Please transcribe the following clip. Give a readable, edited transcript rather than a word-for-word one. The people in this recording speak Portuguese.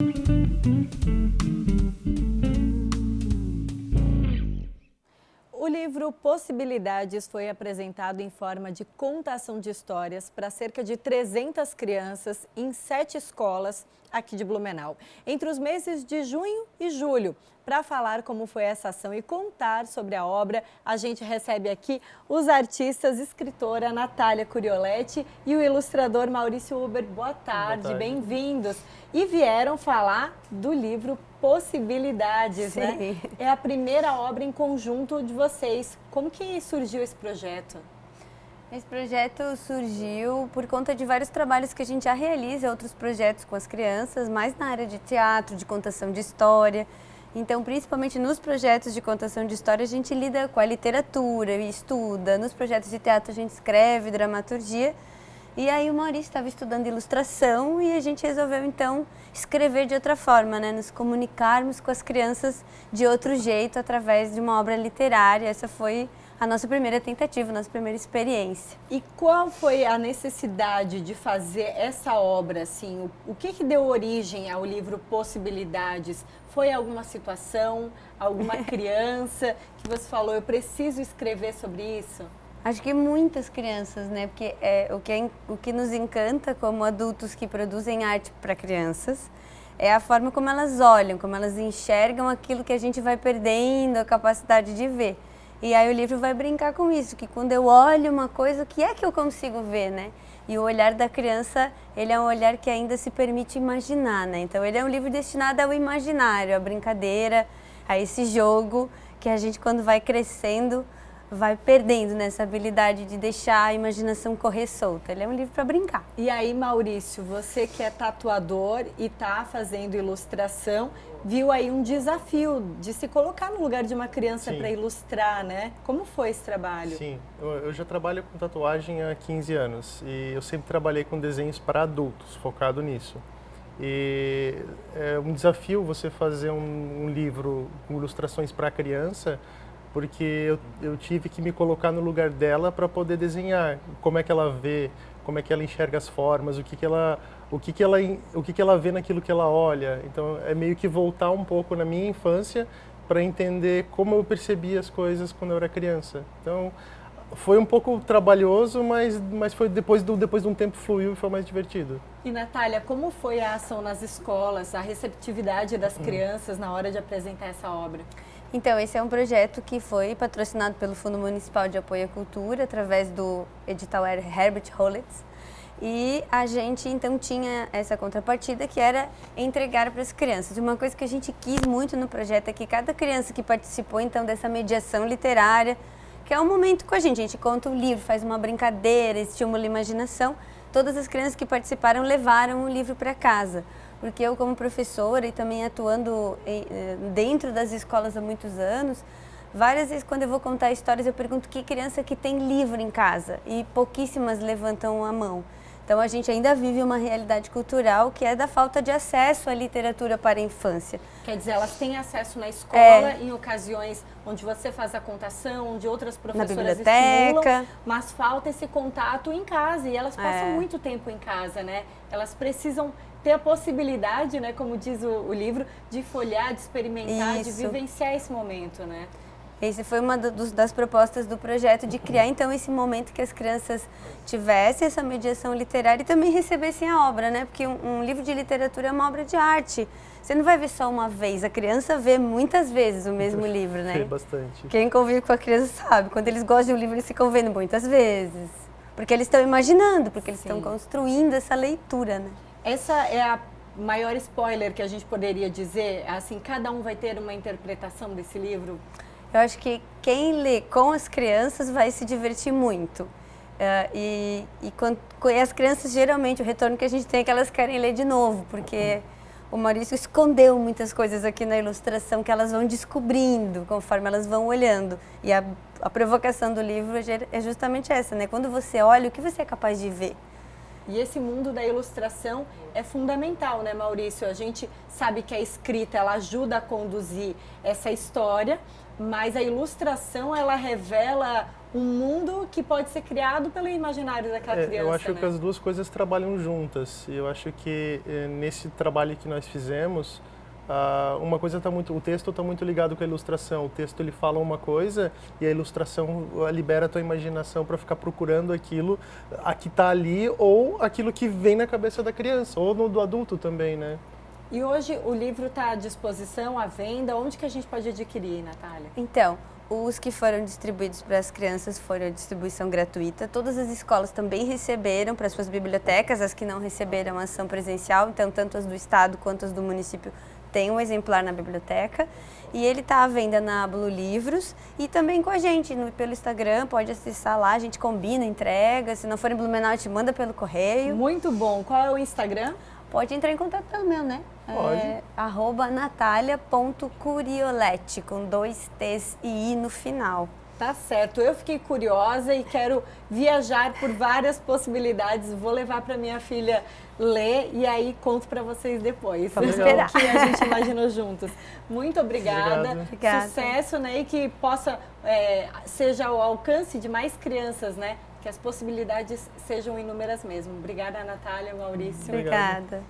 O livro Possibilidades foi apresentado em forma de contação de histórias para cerca de 300 crianças em 7 escolas aqui de Blumenau, entre os meses de junho e julho. Para falar como foi essa ação e contar sobre a obra, a gente recebe aqui os artistas, escritora Natália Curioletti e o ilustrador Maurício Huber. Boa tarde. Bem-vindos. E vieram falar do livro Possibilidades, Sim. né? É a primeira obra em conjunto de vocês. Como que surgiu esse projeto? Esse projeto surgiu por conta de vários trabalhos que a gente já realiza, outros projetos com as crianças, mais na área de teatro, de contação de história. Então, principalmente nos projetos de contação de história, a gente lida com a literatura e estuda. Nos projetos de teatro, a gente escreve dramaturgia. E aí o Maurício estava estudando ilustração e a gente resolveu, então, escrever de outra forma, né? Nos comunicarmos com as crianças de outro jeito, através de uma obra literária. Essa foi a nossa primeira tentativa, a nossa primeira experiência. E qual foi a necessidade de fazer essa obra, assim? O que deu origem ao livro Possibilidades? Foi alguma situação, alguma criança que você falou, eu preciso escrever sobre isso? Acho que muitas crianças, né? Porque o que nos encanta como adultos que produzem arte para crianças é a forma como elas olham, como elas enxergam aquilo que a gente vai perdendo a capacidade de ver. E aí o livro vai brincar com isso, que quando eu olho uma coisa, o que é que eu consigo ver, né? E o olhar da criança, ele é um olhar que ainda se permite imaginar, né? Então ele é um livro destinado ao imaginário, à brincadeira, a esse jogo que a gente, quando vai crescendo, vai perdendo nessa habilidade de deixar a imaginação correr solta. Ele é um livro para brincar. E aí, Maurício, você que é tatuador e está fazendo ilustração, viu aí um desafio de se colocar no lugar de uma criança para ilustrar, né? Como foi esse trabalho? Sim, eu já trabalho com tatuagem há 15 anos e eu sempre trabalhei com desenhos para adultos, focado nisso. E é um desafio você fazer um livro com ilustrações para criança, porque eu tive que me colocar no lugar dela para poder desenhar. Como é que ela vê, como é que ela enxerga as formas, o que que ela vê naquilo que ela olha. Então é meio que voltar um pouco na minha infância para entender como eu percebia as coisas quando eu era criança. Então foi um pouco trabalhoso, mas foi depois de um tempo fluiu e foi mais divertido. E Natália, como foi a ação nas escolas, a receptividade das crianças na hora de apresentar essa obra? Então, esse é um projeto que foi patrocinado pelo Fundo Municipal de Apoio à Cultura, através do edital Herbert Hollitz. E a gente, então, tinha essa contrapartida que era entregar para as crianças. Uma coisa que a gente quis muito no projeto é que cada criança que participou, então, dessa mediação literária, que é um momento com a gente conta um livro, faz uma brincadeira, estimula a imaginação, todas as crianças que participaram levaram o livro para casa. Porque eu, como professora e também atuando dentro das escolas há muitos anos, várias vezes quando eu vou contar histórias eu pergunto que criança que tem livro em casa e pouquíssimas levantam a mão. Então a gente ainda vive uma realidade cultural que é da falta de acesso à literatura para a infância. Quer dizer, elas têm acesso na escola em ocasiões onde você faz a contação, onde outras professoras estimulam, mas falta esse contato em casa e elas passam muito tempo em casa, né? Elas precisam ter a possibilidade, né, como diz o livro, de folhear, de experimentar, de vivenciar esse momento, né? Essa foi uma das propostas do projeto, de criar então esse momento que as crianças tivessem essa mediação literária e também recebessem a obra, né? Porque um livro de literatura é uma obra de arte. Você não vai ver só uma vez, a criança vê muitas vezes o mesmo livro, né? Vê bastante. Quem convive com a criança sabe, quando eles gostam de um livro eles ficam vendo muitas vezes. Porque eles estão imaginando, porque eles estão construindo essa leitura, né? Essa é a maior spoiler que a gente poderia dizer, assim, cada um vai ter uma interpretação desse livro? Eu acho que quem lê com as crianças vai se divertir muito. E as crianças, geralmente, o retorno que a gente tem é que elas querem ler de novo, porque o Maurício escondeu muitas coisas aqui na ilustração que elas vão descobrindo conforme elas vão olhando. E a provocação do livro é justamente essa, né? Quando você olha, o que você é capaz de ver? E esse mundo da ilustração é fundamental, né, Maurício? A gente sabe que a escrita, ela ajuda a conduzir essa história, mas a ilustração, ela revela um mundo que pode ser criado pelo imaginário daquela criança. Eu acho né? que as duas coisas trabalham juntas. E eu acho que nesse trabalho que nós fizemos, uma coisa o texto está muito ligado com a ilustração. O texto ele fala uma coisa e a ilustração libera a tua imaginação para ficar procurando aquilo que está ali ou aquilo que vem na cabeça da criança ou do adulto também, né? E hoje o livro está à disposição, à venda. Onde que a gente pode adquirir, Natália? Então, os que foram distribuídos para as crianças foram a distribuição gratuita. Todas as escolas também receberam para suas bibliotecas, as que não receberam a ação presencial, então tanto as do estado quanto as do município têm um exemplar na biblioteca. E ele está à venda na Blue Livros e também com a gente pelo Instagram, pode acessar lá, a gente combina, entrega. Se não for em Blumenau, a gente manda pelo correio. Muito bom. Qual é o Instagram? Pode entrar em contato pelo meu, né? Pode. @natalia.curiolete, com 2 T's e I no final. Tá certo. Eu fiquei curiosa e quero viajar por várias possibilidades. Vou levar para minha filha ler e aí conto para vocês depois. Vamos O esperar. que a gente imaginou juntos. Muito obrigada. Obrigada. Sucesso, né? E que possa seja ao alcance de mais crianças, né? Que as possibilidades sejam inúmeras mesmo. Obrigada, Natália, Maurício. Obrigada.